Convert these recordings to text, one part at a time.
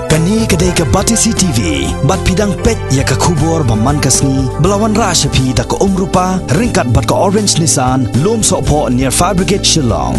Kani kedai ke Batisi TV, bat pidang pet ya ke kubur baman kasni, belawan rasa pi da ke rupa, ringkat bat ke Orange Nissan, lom sokpo near Fire Brigade Shillong.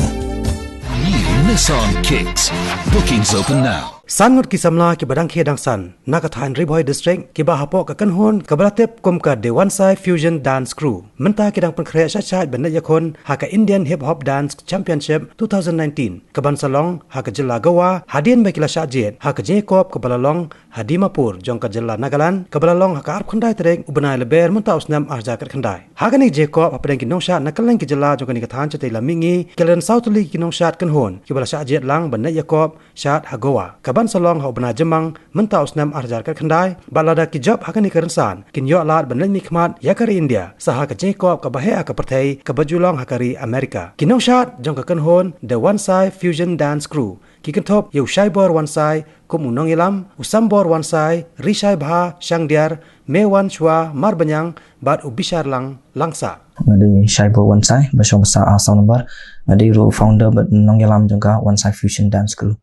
New Nissan Kicks. Bookings open now. Sangut kisamla ki badang khedang san nakathan Riboy district ki bahapo ka kanhon ka balatep kum ka de one side fusion dance crew menta kidang penkhre sha ban yakon ha ka Indian hip hop dance championship 2019 ka ban salong ha ka jilla Goa hadin bakila shajet ha ka Jacob ka balalong hadimapur jong ka jilla Nagaland ka balalong ha ka ar khandai tereng ubnai leber menta usnam arja ka khandai ha ka ni Jacob apeng ki nongsha nakalang ki jilla jong ka ni kathan chate la mingi kelen southly ki nongshat kanhon ki bala shajet lang ban Jacob shat ha Goa ka ban salong hau bana jemang menta usnam arjar kar khandai balada ki job hakani karansan kin yo alat ban ni khmat yakari India saha ka Jacob ka bahe ka perthai ka bajulong hakari America kinong shat jong ka kanhon the one side fusion dance crew ki kantop yo shaibor one side kum unong ilam usambor one side rishai bha shangdiar mewan chwa marbanyang bat ubishar lang langsa ngadi shaibor one side basong sa asal number ngadi ro founder but nong ilam jong ka one side fusion dance crew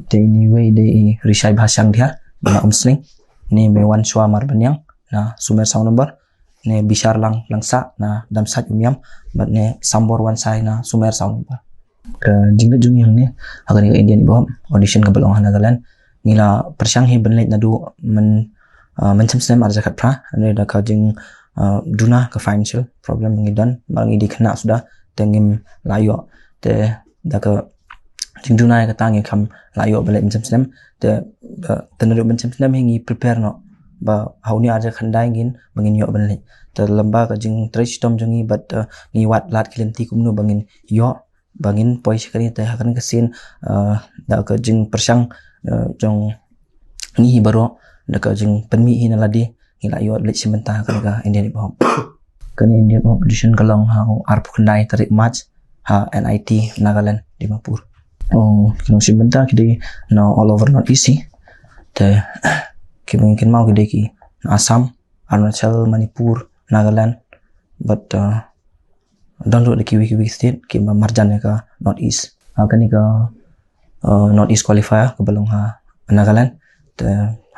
they anyway they Rishai Bhashang dia bana umsling ne mewan shwa marbanyang na sumer sound number ne bishar lang langsa na damsat umyam but ne sambor one sai na sumer sound number ke jingda jungi hang ne agar ni Indian bom audition ke belong Nagaland ngila persyang hi benlet nadu men mencem sem arja khat pra ne da ka jing duna ke financial problem ngidan mangi di kena sudah tengim layo te da ka jing dunai ka tangi kham layo balik mencem sem te tenadu mencem sem hingi prepare no ba hauni aja khandai ngin bangin yo balik te lamba ka jing trish tom jungi but ni wat lat kilenti kumnu bangin yo bangin poi sekali te hakan kesin da ka jing persyang jong ni baro da ka jing penmi hina ladi ngila yo balik sementara ka Indian hip hop kan Indian hop audition kalong ha arpu khandai tarik March ha NIT Nagaland Dimapur kinong sebentar kidi no all over not easy te ki mungkin mau kidi ki Assam Arunachal Manipur Nagaland but don't do the kiwi state ki marjan ka north east kan ka north east qualifier ke belong ha Nagaland te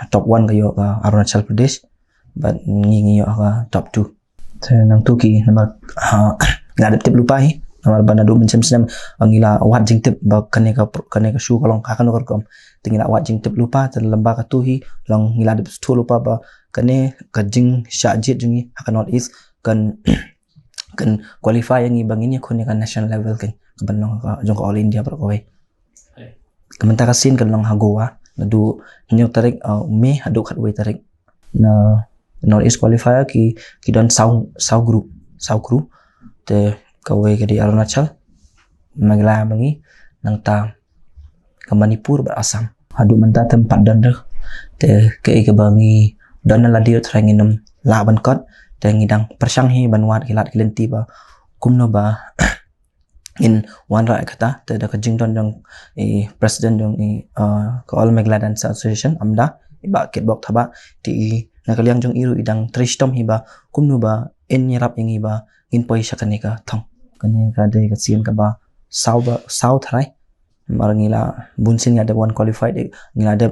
top 1 ka yo ka Arunachal Pradesh but ngi yo ka top 2 te nang tu ki nama ngadep tip lupa hi namar banadu mencem sem ngila wat jing tip ba kane ka shu kalong ka kan kom tingila wat jing tip lupa ter lamba ka tuhi long ngila de stu lupa ba kane ka jing sha jit jungi akan not is kan qualify yang ibangin ya kon kan national level kan banong ka jong all India par kowe kamenta ka sin kan long hagowa nadu nyok tarik me adu khat we tarik na not is qualifier ki don sau group te kawe ke di Arunachal magla bangi nang ta ke Manipur ba Assam hadu menta tempat dan te ke bangi dan la dia tranginum la ban kot te ngidang persyang hi banwat kilat kilenti ba kumno ba in one right kata te da ka jingdon jong president jong ko all magla dance association amda ba kitbok thaba ti nakaliang jong iru idang trishtom hi ba kumno ba in yarap ingi ba in poi shakanika thong kane ka de ka sin ka ba south rai marangila bunsin ada one qualified ngila ada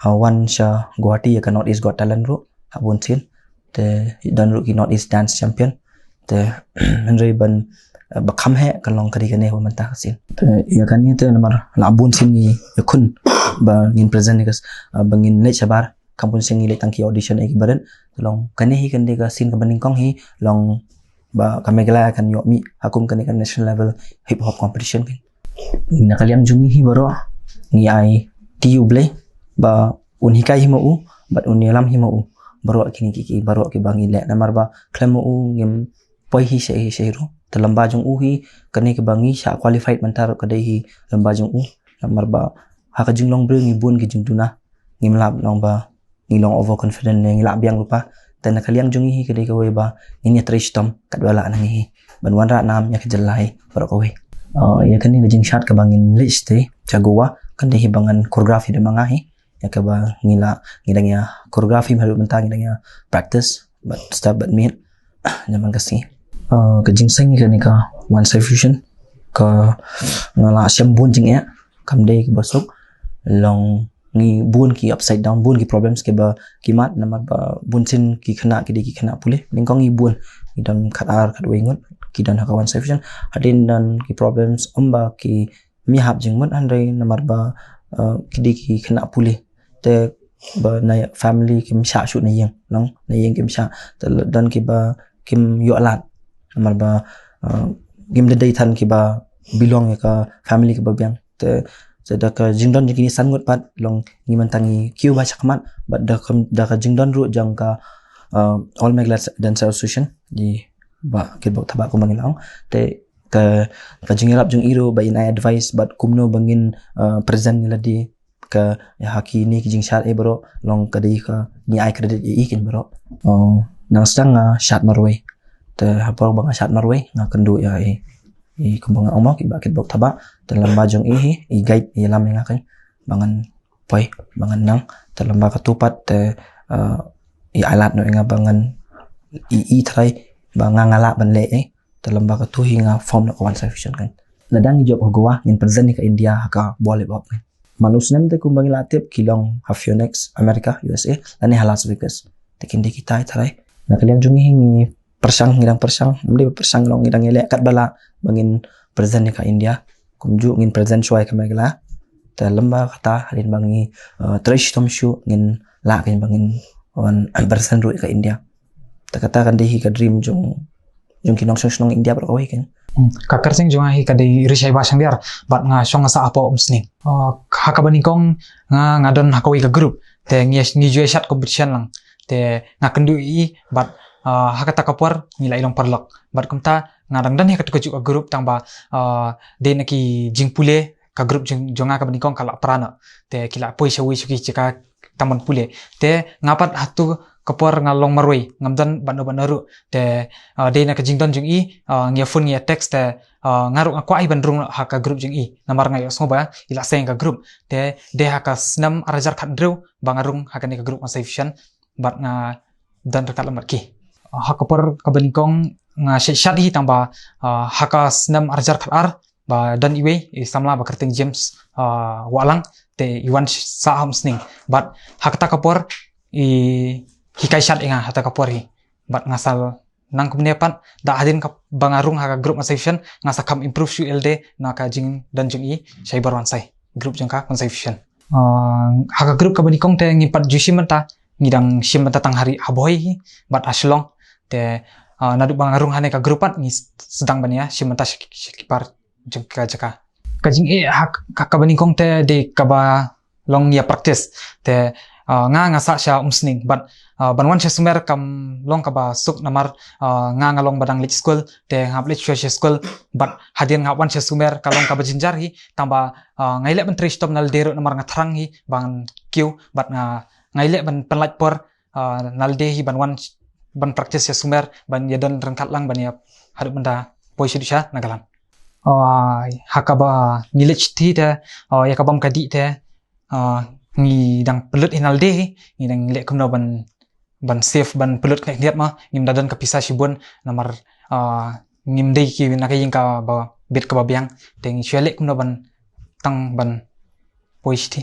one sha Guwahati ka North East Got Talent ro bunsin te dan ro ki North East Dance Champion te menrei ban bakham he kalong kari kane ho manta sin te ya kan ni te namar la bunsin ni yakun ba ngin present ni kas bangin le chabar kampun singi le tangki audition ek badan long kane hi kan de ka sin ka baning kong hi long ba kamegla kan yo mi hakum kan national level hip hop competition kan ina kaliam jungi hi baro ni ai tiu ble ba unhikai hi mau but unilam hi mau baro kini ki baro ki bangi le namar ba klemo ngem poi hi se ro telamba jung hi kane ki bangi sha qualified mantar kadai hi lamba jung namar ba ha ka jinglong bre ngi bun ki jingtuna ngim lab nong ba ngilong overconfident ngi lab yang lupa tan kaliang jungi hi kedai kowe ba ini trishtom kadwala nangi banwan ra nam yak jelai baro kowe ya kan ni jing shot ka bangin list te jagowa kan de hibangan choreography de mangahi ya ka ba ngidang ya choreography malu mentang ngidang ya practice but step but meet nyaman kasi ka jing sang ni ka one side fusion ka ngala syambun jing ya kam de ka basok long ngi bun ki upside down bun ki problems ke ba kimat namar ba bun sin ki khana ki khana pulih ning kong ngi bun dan khat ar khat wengut ki dan haka one side fusion hadin dan ki problems amba ki mi hab jing mun andai namar ba ki khana pulih te ba na family kim sha shu na yeng nong na yeng kim sha dan ki ba kim yo lat namar ba game the day than ki ba belong ka family ki ba biang te da ka jingdon jing ni sangut pat long ngi mantangi kiu ba chakmat but da ka jingdon ru jang ka all my glass dancer association di ba ki ba thaba ko mangilang te ka jingirap jung iro ba in advice but kumno bangin present ni ladi ka haki ni ki jing shat e bro long ka dei ka ni ai credit e kin bro nang stang shat marway te hapor bang shat marway nga kendu ya kumbang ongmo ki bakit bok thaba dalam bajong i guide i lam nga kan bangan poi bangan nang dalam ba katupat te i alat no nga bangan i try banga ngala ban le dalam ba katu hinga form no one sufficient kan ladang job hogowa ngin present ka India ka boleh bok manus nem te kumbang latip kilong Hafionex America USA lani Las Vegas tekin di kita try na kalian jungi hingi persang ngidang persang mende persang long ngidang ele kat bala bangin present ka India kumju ngin present suai ka megala ta lamba kata halin bangi trish tom shu ngin la kin bangin on present ru ka India ta kata kan dehi ka dream jung kinong song India bro oi kan kakar sing junga hi kadai rishai basang biar bat nga song sa apo umsning hakabani kong nga ngadon hakawi ka group te ngi jue chat competition lang te nga kendu i bat hakata kapor nilai long parlok bat kumta ngadang dan hakat ka group tangba de naki jingpule ka group jonga ka banikong kala prana te kila poisa wi suki chika taman pule te ngapat hatu kapor ngalong marway ngamdan banu te de na ka jingdon jing i ngia phone ngia text te ngaru akwa ai bandrung haka group jing i namar ngai soba ila seng ka group te de haka snam arajar khandru bangarung haka ni ka group sufficient bat nga dan rekat lamar ki hakapor ka banikong nga shat hi tangba haka snam arajar khatar ba dan iwe samla ba kerting James walang te iwan sa hamsning but hakta kapor hikai shat inga hata kapor hi but ngasal nang kumnepan da hadin ka bangarung haka group session ngasa kam improve su ld na ka jing dan jing i cyber wan sai group jang ka session haka group ka banikong te ngipat jusimanta ngidang simanta tang hari aboy hi but aslong te nadu bangarung hane ka grupat ni sedang bania simanta sikipar jengka jaka kajing hak kabanikong te de kaba long ya practice te nga sa sya umsning but banwan sya sumer kam long kaba suk namar nga long badang lit school te ngap lit sya school but hadin ngawan sya sumer kalong kaba jinjar hi tamba ngaile ban tristop nal dero namar ngathrang hi bang kiu but ngaile ban penlat por nalde hi banwan ban practice ya sumer ban yadon rengkat lang ban ya hadu benda poisi disha nagalan hakaba nilich ti te yakabam kadi te ngi dang pelut inalde ngi dang lek kumno ban safe ban pelut knek niat ma ngim dadan kapisa sibun namar ngim dei ki nakaying ka ba bit ka babyang te ngi syelek kumno ban tang ban poisi ti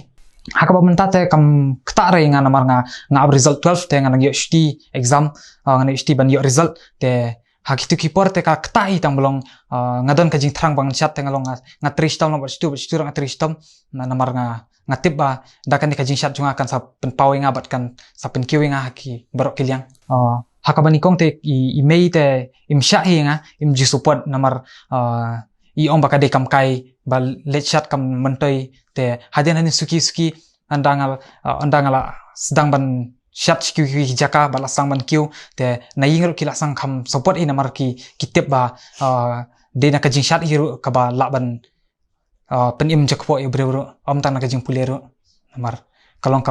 hakaba menta te kam ktare nga namar nga result 12 te nga nang UHT exam nga UHT ban yo result te hakitu kipor te ka ktai tang belong ngadon ka jing thrang bang chat te ngalong nga tristom nomor stu nga tristom na namar nga tip ba dakan ka jing chat junga kan sa penpawi nga bat kan sa penkiwi nga haki barok kilyang hakabani kong te i mei te im sha hi nga im ji support namar i ong baka de kam kai ba let chat kam mentoi te hadian suki andangala sedang ban shat ki jaka balasang ban kiu te naying kila sang kham support ina mar ki kitep ba de na kajing shat hiru ka ba laban penim jakpo e brewro am tan na kajing pulero mar kalong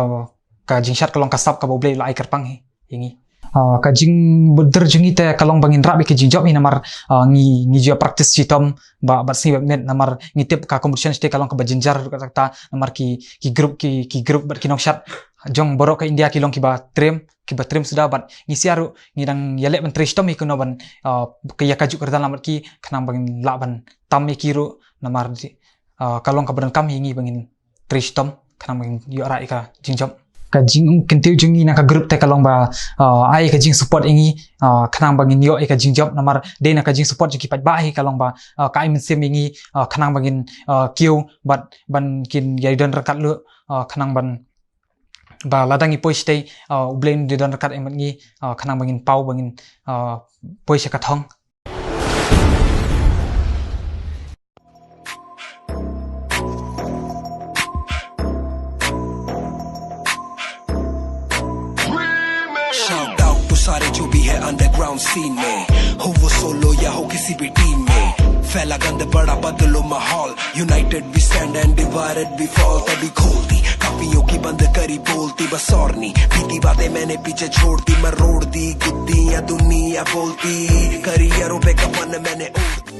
ka jing shat kalong ka sap ka boble la iker pang hi ingi kajing buder jungi te kalong bangin rabi ke jing job ina mar ngi jo practice sitom ba si net namar ngitip ka competition ste kalong ka bajinjar ta namar ki group bat kinong shat jong borok ke India kilong kiba trim sudah bat ngisiaru ngidang yalek ban tristom ikuno ban ke yakaju kerdan lamat ki kanang bangin laban tam ikiru namar kalong ka badan kam hingi bangin tristom kanang bangin yo rai ka jingjop ka jing kentiu jingi na ka group te kalong ba ai ka jing support ingi kanang bangin yo ka jingjop namar de na ka jing support jiki pat ba hi kalong ba ka ai min sim ingi kanang bangin kiu bat ban kin yai don rakat lu kanang ban ba ladang i poiste blame de don rakat emat ngi kanang bangin pau bangin poise ka thong Shout out to सारे जो भी है underground scene में हो वो सोलो या हो किसी भी टीम में फैला गंद बड़ा बदलो माहौल united we stand and divided we fall तभी खोलती कापियों की बंद करी बोलती बस और नहीं बीती बातें मैंने पीछे छोड़ दी मैं रोड दी गुद्दी या दुनिया बोलती करियरों पे कफन मैंने ओढ़ दी